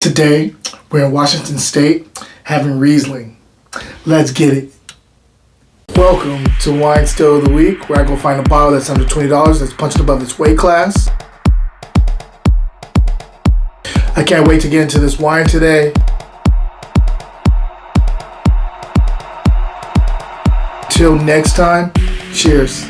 Today, we're in Washington State having Riesling. Let's get it. Welcome to Wine Still of the Week, where I go find a bottle that's under $20 that's punched above its weight class. I can't wait to get into this wine today. Till next time, cheers.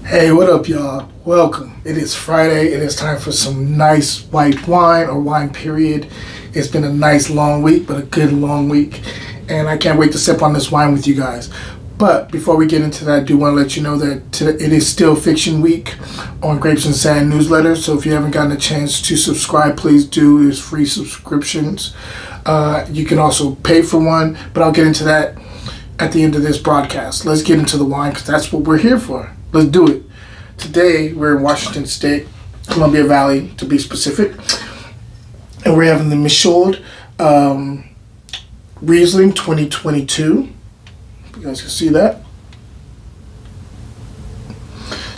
Hey, what up, y'all? Welcome. It is Friday. It is time for some nice white wine or wine period. It's been a nice long week, but a good long week. And I can't wait to sip on this wine with you guys. But before we get into that, I do want to let you know that it is still Fiction Week on Grapes and Sand newsletter. So if you haven't gotten a chance to subscribe, please do. There's free subscriptions. You can also pay for one, but I'll get into that at the end of this broadcast. Let's get into the wine because that's what we're here for. Let's do it. Today, we're in Washington State, Columbia Valley, to be specific. And we're having the Michaud Riesling 2022. You guys can see that.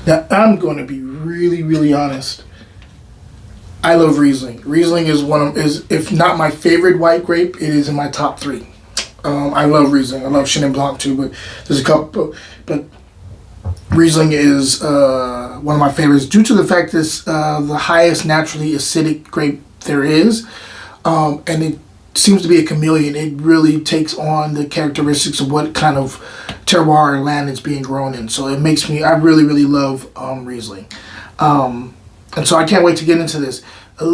Now, I'm going to be really honest. I love Riesling. Riesling is if not my favorite white grape, it is in my top 3. I love Riesling. I love Chenin Blanc too, but there's a couple. But Riesling is one of my favorites due to the fact that it's the highest naturally acidic grape there is, and it seems to be a chameleon. It really takes on the characteristics of what kind of terroir or land it's being grown in. So it makes me, I really love Riesling, and so I can't wait to get into this. I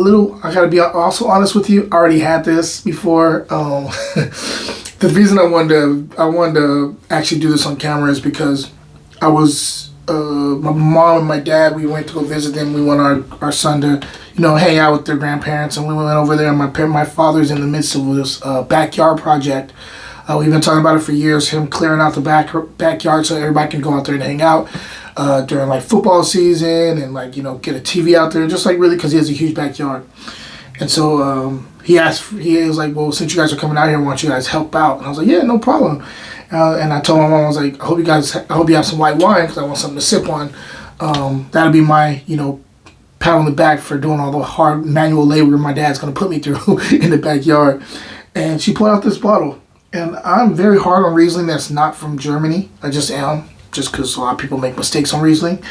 gotta be also honest with you. I already had this before. The reason I wanted to actually do this on camera is because I was, my mom and my dad, we went to go visit them. We want our son to, hang out with their grandparents. And we went over there, and my father's in the midst of this backyard project. We've been talking about it for years, him clearing out the backyard so everybody can go out there and hang out during like football season and get a TV out there, just like really because he has a huge backyard. And so he was like, well, since you guys are coming out here, why don't you guys help out? And I was like, yeah, no problem. And I told my mom, I was like, I hope you have some white wine because I want something to sip on. That'll be my, pat on the back for doing all the hard manual labor my dad's going to put me through in the backyard. And she pulled out this bottle. And I'm very hard on Riesling that's not from Germany. I just am, just because a lot of people make mistakes on Riesling.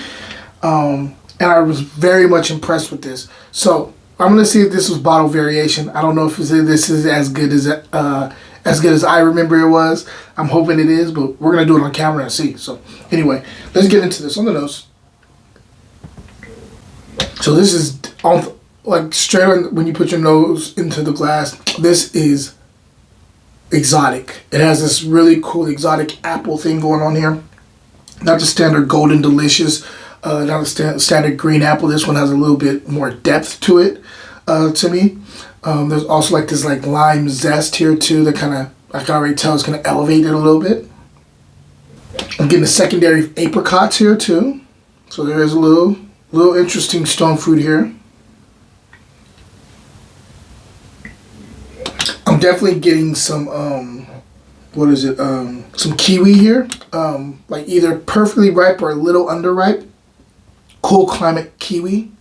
And I was very much impressed with this. So I'm going to see if this was bottle variation. I don't know if this is as good as I remember it was. I'm hoping it is, but we're going to do it on camera and see. So anyway, let's get into this on the nose. So this is straight on when you put your nose into the glass. This is exotic. It has this really cool exotic apple thing going on here. Not the standard golden delicious, not the standard green apple. This one has a little bit more depth to it, to me. There's also this lime zest here too that kind of, I can already tell, is going to elevate it a little bit. I'm getting the secondary apricots here too. So there is a little interesting stone fruit here. I'm definitely getting some, some kiwi here. Either perfectly ripe or a little underripe. Cool climate kiwi.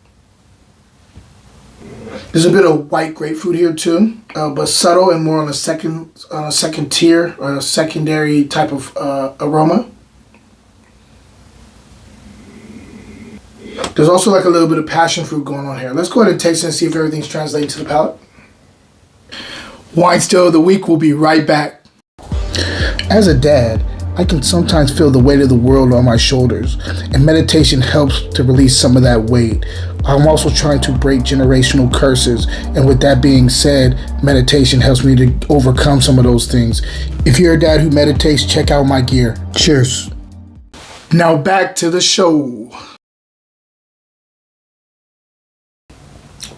There's a bit of white grapefruit here too, but subtle and more on a second tier or a secondary type of aroma. There's also a little bit of passion fruit going on here. Let's go ahead and taste it and see if everything's translating to the palate. Wine Still of the Week will be right back. As a dad, I can sometimes feel the weight of the world on my shoulders, and meditation helps to release some of that weight. I'm also trying to break generational curses, and with that being said, meditation helps me to overcome some of those things. If you're a dad who meditates, check out my gear. Cheers. Now back to the show.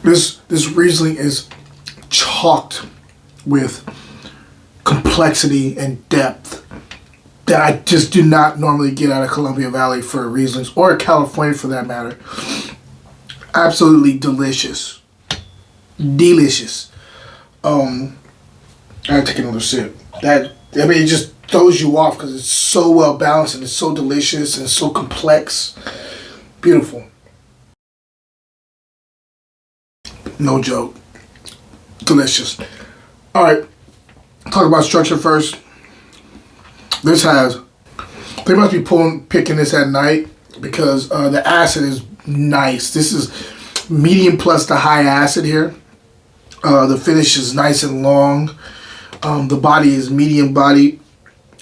This Riesling is chalked with complexity and depth that I just do not normally get out of Columbia Valley for Rieslings, or California for that matter. Absolutely delicious. Delicious. I gotta take another sip. It just throws you off because it's so well balanced and it's so delicious and so complex. Beautiful. No joke. Delicious. All right. Talk about structure first. This has, they must be picking this at night because the acid is nice. This is medium plus the high acid here. The finish is nice and long. The body is medium body.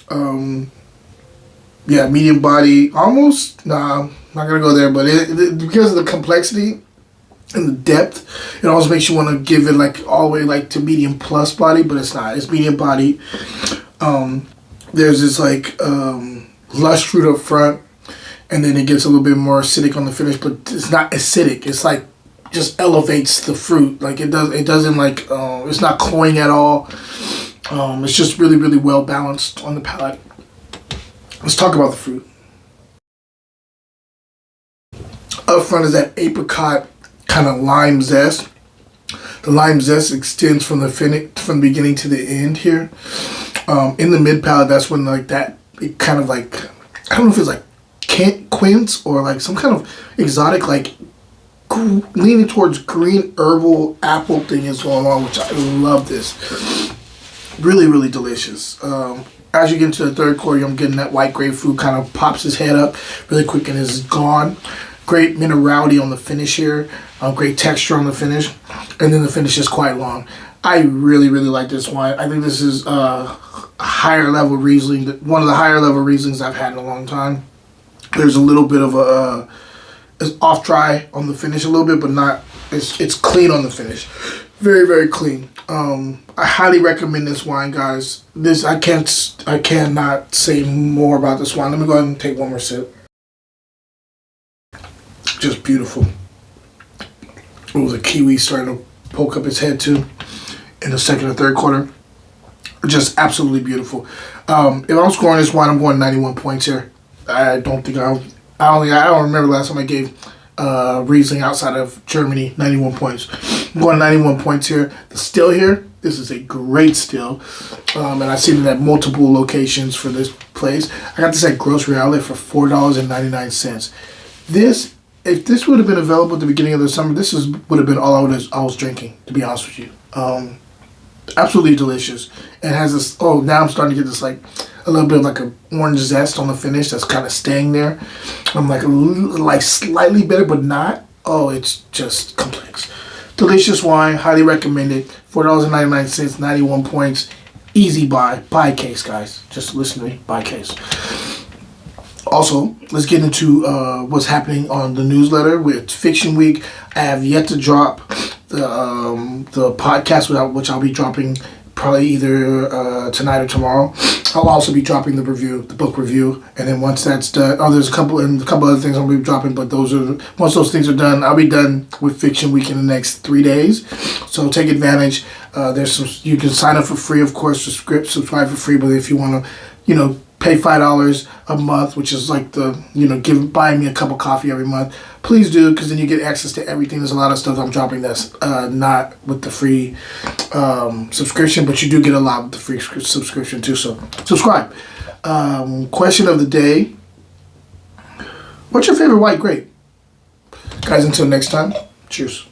Yeah, medium body. Almost. Nah, I'm not going to go there. But because of the complexity and the depth, it almost makes you want to give it like all the way like to medium plus body. But it's not. It's medium body. There's this like lush fruit up front. And then it gets a little bit more acidic on the finish. But it's not acidic. It's like just elevates the fruit. Like it doesn't like, it's not cloying at all. It's just really, really well balanced on the palate. Let's talk about the fruit. Up front is that apricot kind of lime zest. The lime zest extends from the beginning to the end here. In the mid palate, that's when like that, it kind of like, I don't know if it's like quince or like some kind of exotic like leaning towards green herbal apple thing is going on, which I love this. Really, really delicious. As you get into the third quarter, I'm getting that white grapefruit kind of pops his head up really quick and is gone. Great minerality on the finish here. Great texture on the finish. And then the finish is quite long. I really, really like this wine. I think this is a higher level Riesling, one of the higher level Rieslings I've had in a long time. There's a little bit of a it's off dry on the finish a little bit, but not, it's clean on the finish. Very, very clean. I highly recommend this wine, guys. This I cannot say more about this wine. Let me go ahead and take one more sip. Just beautiful. Oh, the kiwi starting to poke up its head too in the second or third quarter. Just absolutely beautiful. If I'm scoring this wine, I'm going 91 points here. I don't remember last time I gave Riesling outside of Germany 91 points. I'm going 91 points here. The still here, this is a great still. And I've seen it at multiple locations for this place. I got this at Grocery Outlet for $4.99. This, if this would have been available at the beginning of the summer, this would have been all I was drinking, to be honest with you. Absolutely delicious. It has this, oh, now I'm starting to get this like a little bit of like an orange zest on the finish that's kind of staying there. I'm like slightly bitter, but not. Oh, it's just complex. Delicious wine, highly recommended. $4.99, 91 points. Easy buy. Buy a case, guys. Just listen to me. Buy a case. Also, let's get into what's happening on the newsletter with Fiction Week. I have yet to drop the podcast, which I'll be dropping probably either tonight or tomorrow. I'll also be dropping the book review, and then once that's done, there's a couple other things I'll be dropping, but once those things are done, I'll be done with Fiction Week in the next 3 days. So take advantage. You can sign up for free, of course, subscribe for free, but if you want to, pay $5 a month, which is like buying me a cup of coffee every month, please do, because then you get access to everything. There's a lot of stuff I'm dropping that's not with the free subscription, but you do get a lot with the free subscription too, so subscribe. Question of the day: what's your favorite white grape? Guys, until next time, cheers.